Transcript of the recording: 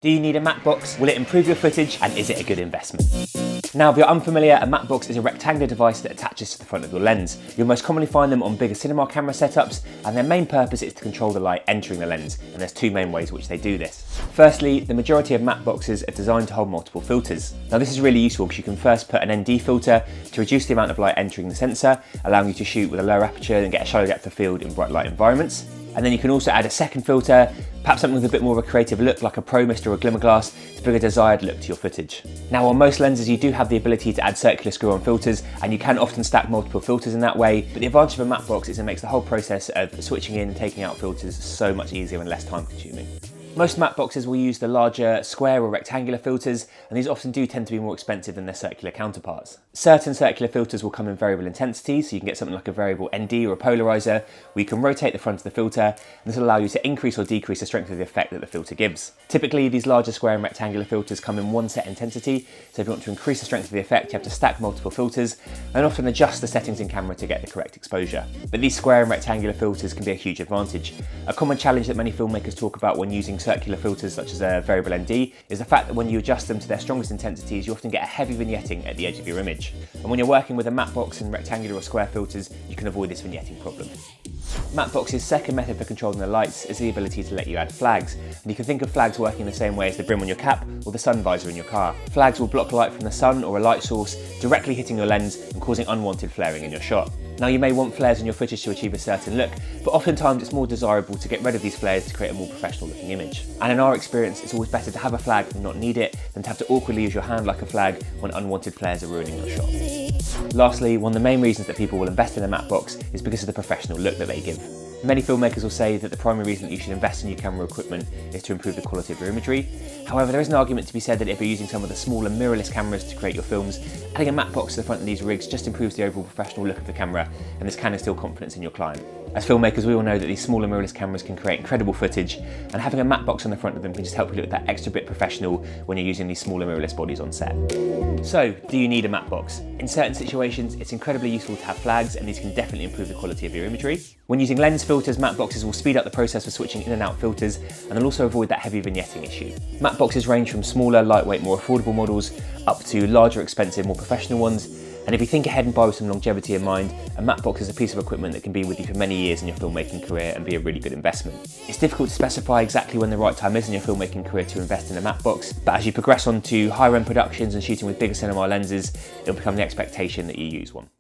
Do you need a matte box? Will it improve your footage? And is it a good investment? Now, if you're unfamiliar, a matte box is a rectangular device that attaches to the front of your lens. You'll most commonly find them on bigger cinema camera setups, and their main purpose is to control the light entering the lens, and there's two main ways in which they do this. Firstly, the majority of matte boxes are designed to hold multiple filters. Now, this is really useful because you can first put an ND filter to reduce the amount of light entering the sensor, allowing you to shoot with a lower aperture and get a shallow depth of field in bright light environments. And then you can also add a second filter, perhaps something with a bit more of a creative look like a pro mist or a glimmer glass to bring a desired look to your footage. Now, on most lenses you do have the ability to add circular screw-on filters, and you can often stack multiple filters in that way, but the advantage of a matte box is it makes the whole process of switching in and taking out filters so much easier and less time consuming. Most matte boxes will use the larger square or rectangular filters, and these often do tend to be more expensive than their circular counterparts. Certain circular filters will come in variable intensity, so you can get something like a variable ND or a polarizer, where you can rotate the front of the filter, and this will allow you to increase or decrease the strength of the effect that the filter gives. Typically, these larger square and rectangular filters come in one set intensity, so if you want to increase the strength of the effect, you have to stack multiple filters, and often adjust the settings in camera to get the correct exposure. But these square and rectangular filters can be a huge advantage. A common challenge that many filmmakers talk about when using circular filters such as a variable ND is the fact that when you adjust them to their strongest intensities, you often get a heavy vignetting at the edge of your image. And when you're working with a matte box and rectangular or square filters, you can avoid this vignetting problem. Matte box's second method for controlling the lights is the ability to let you add flags. And you can think of flags working the same way as the brim on your cap or the sun visor in your car. Flags will block light from the sun or a light source directly hitting your lens and causing unwanted flaring in your shot. Now, you may want flares in your footage to achieve a certain look, but oftentimes it's more desirable to get rid of these flares to create a more professional looking image. And in our experience, it's always better to have a flag and not need it than to have to awkwardly use your hand like a flag when unwanted flares are ruining your shot. Lastly, one of the main reasons that people will invest in a matte box is because of the professional look that they give. Many filmmakers will say that the primary reason that you should invest in new camera equipment is to improve the quality of your imagery. However, there is an argument to be said that if you're using some of the smaller mirrorless cameras to create your films, adding a matte box to the front of these rigs just improves the overall professional look of the camera, and this can instill confidence in your client. As filmmakers, we all know that these smaller mirrorless cameras can create incredible footage, and having a matte box on the front of them can just help you look that extra bit professional when you're using these smaller mirrorless bodies on set. So, do you need a matte box? In certain situations, it's incredibly useful to have flags, and these can definitely improve the quality of your imagery. When using lens filters, matte boxes will speed up the process for switching in and out filters, and they'll also avoid that heavy vignetting issue. Matte boxes range from smaller, lightweight, more affordable models up to larger, expensive, more professional ones. And if you think ahead and buy with some longevity in mind, a matte box is a piece of equipment that can be with you for many years in your filmmaking career and be a really good investment. It's difficult to specify exactly when the right time is in your filmmaking career to invest in a matte box, but as you progress on to higher end productions and shooting with bigger cinema lenses, it'll become the expectation that you use one.